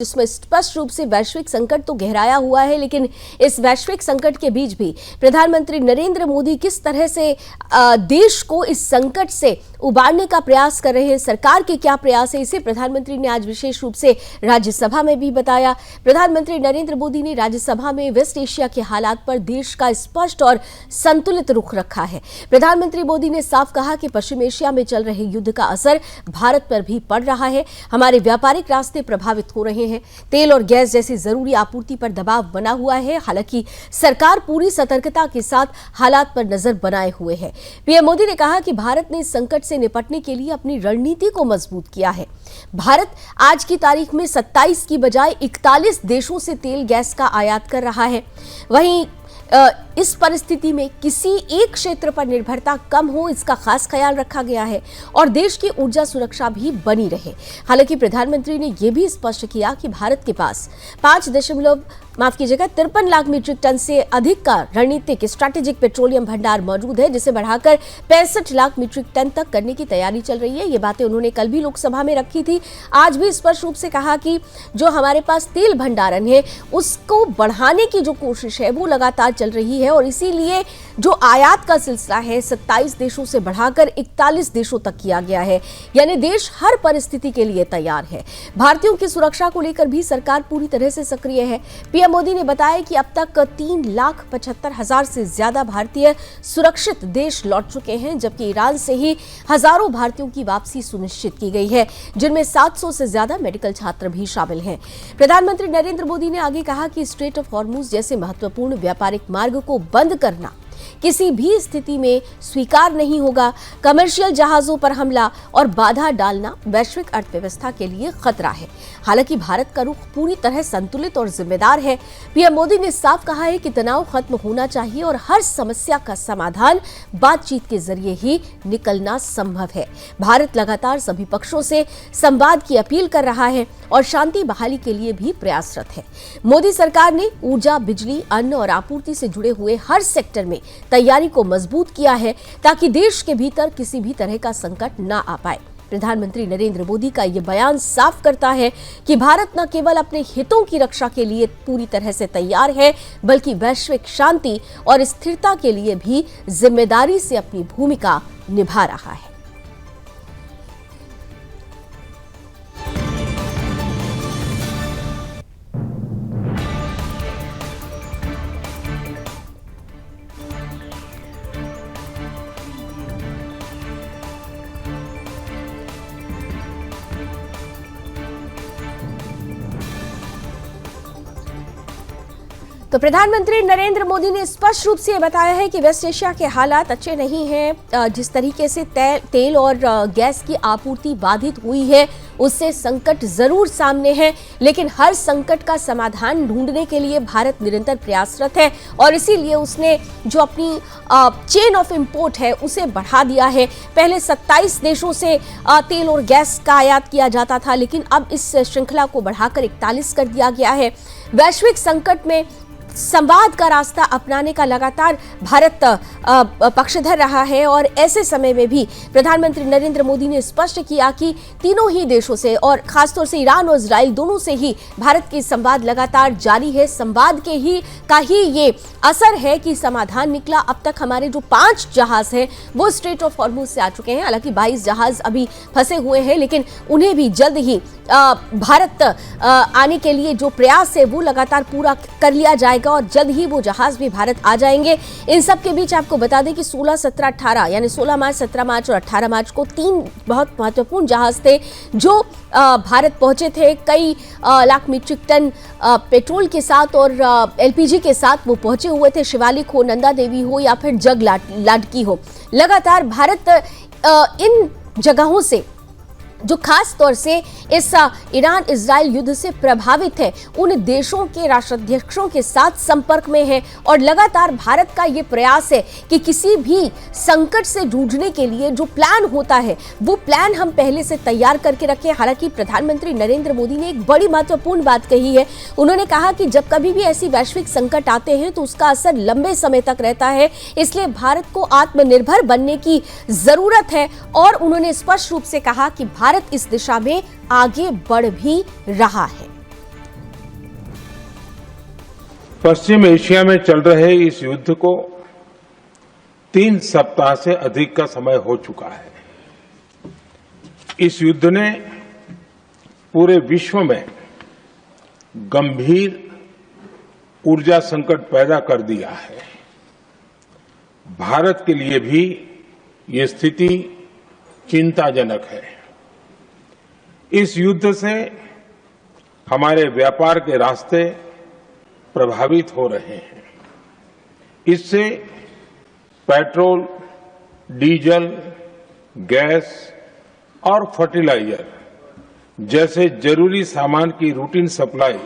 जिसमें स्पष्ट रूप से वैश्विक संकट तो गहराया हुआ है, लेकिन इस वैश्विक संकट के बीच भी प्रधानमंत्री नरेंद्र मोदी किस तरह से देश को इस संकट से उबारने का प्रयास कर रहे हैं, सरकार के क्या प्रयास है, इसे प्रधानमंत्री ने आज विशेष रूप से राज्यसभा में भी बताया। प्रधानमंत्री नरेंद्र मोदी ने राज्यसभा में वेस्ट एशिया के हालात पर देश का स्पष्ट और संतुलित रुख रखा है। प्रधानमंत्री मोदी ने साफ कहा कि पश्चिम एशिया में चल रहे युद्ध का असर भारत पर भी पड़ रहा है। हमारे व्यापारिक रास्ते प्रभावित हो रहे हैं। तेल और गैस जैसी जरूरी आपूर्ति पर दबाव बना हुआ है। हालांकि सरकार पूरी सतर्कता के साथ हालात पर नजर बनाए हुए है। पीएम मोदी ने कहा कि भारत ने इस संकट से निपटने के लिए अपनी रणनीति को मजबूत किया है। भारत आज की तारीख में 27 की बजाय 41 देशों से तेल गैस का आयात कर रहा है। वहीं इस परिस्थिति में किसी एक क्षेत्र पर निर्भरता कम हो, इसका खास ख्याल रखा गया है और देश की ऊर्जा सुरक्षा भी बनी रहे। हालांकि प्रधानमंत्री ने यह भी स्पष्ट किया कि भारत के पास 53 लाख मीट्रिक टन से अधिक का रणनीतिक स्ट्रैटेजिक पेट्रोलियम भंडार मौजूद है, जिसे बढ़ाकर 65 लाख मीट्रिक टन तक करने की तैयारी चल रही है। ये बातें उन्होंने कल भी लोकसभा में रखी थी। आज भी स्पष्ट रूप से कहा कि जो हमारे पास तेल भंडारण है उसको बढ़ाने की जो कोशिश है वो लगातार चल रही है और इसीलिए जो आयात का सिलसिला है 27 देशों से बढ़ाकर 41 देशों तक किया गया है। यानी देश हर परिस्थिति के लिए तैयार है। भारतीयों की सुरक्षा को लेकर भी सरकार पूरी तरह से सक्रिय है। पीएम मोदी ने बताया कि अब तक 3,75,000 से ज्यादा भारतीय सुरक्षित देश लौट चुके हैं, जबकि ईरान से ही हजारों भारतीयों की वापसी सुनिश्चित की गई है, जिनमें 700 से ज्यादा मेडिकल छात्र भी शामिल हैं। प्रधानमंत्री नरेंद्र मोदी ने आगे कहा कि स्ट्रेट ऑफ हॉर्मुज जैसे महत्वपूर्ण व्यापारिक मार्ग को बंद करना किसी भी स्थिति में स्वीकार नहीं होगा। कमर्शियल जहाजों पर हमला और बाधा डालना वैश्विक अर्थव्यवस्था के लिए खतरा है। हालांकि भारत का रुख पूरी तरह संतुलित और जिम्मेदार है। पीएम मोदी ने साफ कहा है कि तनाव खत्म होना चाहिए और हर समस्या का समाधान बातचीत के जरिए ही निकलना संभव है। भारत लगातार सभी पक्षों से संवाद की अपील कर रहा है और शांति बहाली के लिए भी प्रयासरत है। मोदी सरकार ने ऊर्जा, बिजली, अन्न और आपूर्ति से जुड़े हुए हर सेक्टर में तैयारी को मजबूत किया है ताकि देश के भीतर किसी भी तरह का संकट ना आ पाए। प्रधानमंत्री नरेंद्र मोदी का यह बयान साफ करता है कि भारत न केवल अपने हितों की रक्षा के लिए पूरी तरह से तैयार है, बल्कि वैश्विक शांति और स्थिरता के लिए भी जिम्मेदारी से अपनी भूमिका निभा रहा है। तो प्रधानमंत्री नरेंद्र मोदी ने स्पष्ट रूप से बताया है कि वेस्ट एशिया के हालात अच्छे नहीं हैं। जिस तरीके से तेल और गैस की आपूर्ति बाधित हुई है उससे संकट जरूर सामने है, लेकिन हर संकट का समाधान ढूंढने के लिए भारत निरंतर प्रयासरत है और इसीलिए उसने जो अपनी चेन ऑफ इंपोर्ट है उसे बढ़ा दिया है। पहले 27 देशों से तेल और गैस का आयात किया जाता था, लेकिन अब इस श्रृंखला को बढ़ाकर 41 कर दिया गया है। वैश्विक संकट में संवाद का रास्ता अपनाने का लगातार भारत पक्षधर रहा है और ऐसे समय में भी प्रधानमंत्री नरेंद्र मोदी ने स्पष्ट किया कि तीनों ही देशों से और खासतौर से ईरान और इजराइल दोनों से ही भारत की संवाद लगातार जारी है। संवाद के ही ये असर है कि समाधान निकला। अब तक हमारे जो 5 जहाज हैं वो स्ट्रेट ऑफ हॉर्मुज से आ चुके हैं। हालांकि 22 जहाज अभी फंसे हुए हैं, लेकिन उन्हें भी जल्द ही भारत आने के लिए जो प्रयास है वो लगातार पूरा कर लिया जाएगा और जल्द ही वो जहाज भी भारत आ जाएंगे। इन सब के बीच आपको बता दें कि 16, 17, 18 यानी 16 मार्च, 17 मार्च और 18 मार्च को 3 बहुत महत्वपूर्ण जहाज थे जो भारत पहुंचे थे। कई लाख मीट्रिक टन पेट्रोल के साथ और एलपीजी के साथ वो पहुंचे हुए थे। शिवालिक हो, नंदा देवी हो या फिर जग लाडकी हो, लगातार भारत इन जगहों से जो खास तौर से इस ईरान इजराइल युद्ध से प्रभावित है उन देशों के राष्ट्राध्यक्षों के साथ संपर्क में है और लगातार भारत का ये प्रयास है कि किसी भी संकट से जूझने के लिए जो प्लान होता है वो प्लान हम पहले से तैयार करके रखें। हालांकि प्रधानमंत्री नरेंद्र मोदी ने एक बड़ी महत्वपूर्ण बात कही है। उन्होंने कहा कि जब कभी भी ऐसी वैश्विक संकट आते हैं तो उसका असर लंबे समय तक रहता है, इसलिए भारत को आत्मनिर्भर बनने की जरूरत है और उन्होंने स्पष्ट रूप से कहा कि भारत इस दिशा में आगे बढ़ भी रहा है। पश्चिम एशिया में चल रहे इस युद्ध को 3 सप्ताह से अधिक का समय हो चुका है। इस युद्ध ने पूरे विश्व में गंभीर ऊर्जा संकट पैदा कर दिया है। भारत के लिए भी ये स्थिति चिंताजनक है। इस युद्ध से हमारे व्यापार के रास्ते प्रभावित हो रहे हैं। इससे पेट्रोल, डीजल, गैस और फर्टिलाइजर जैसे जरूरी सामान की रूटीन सप्लाई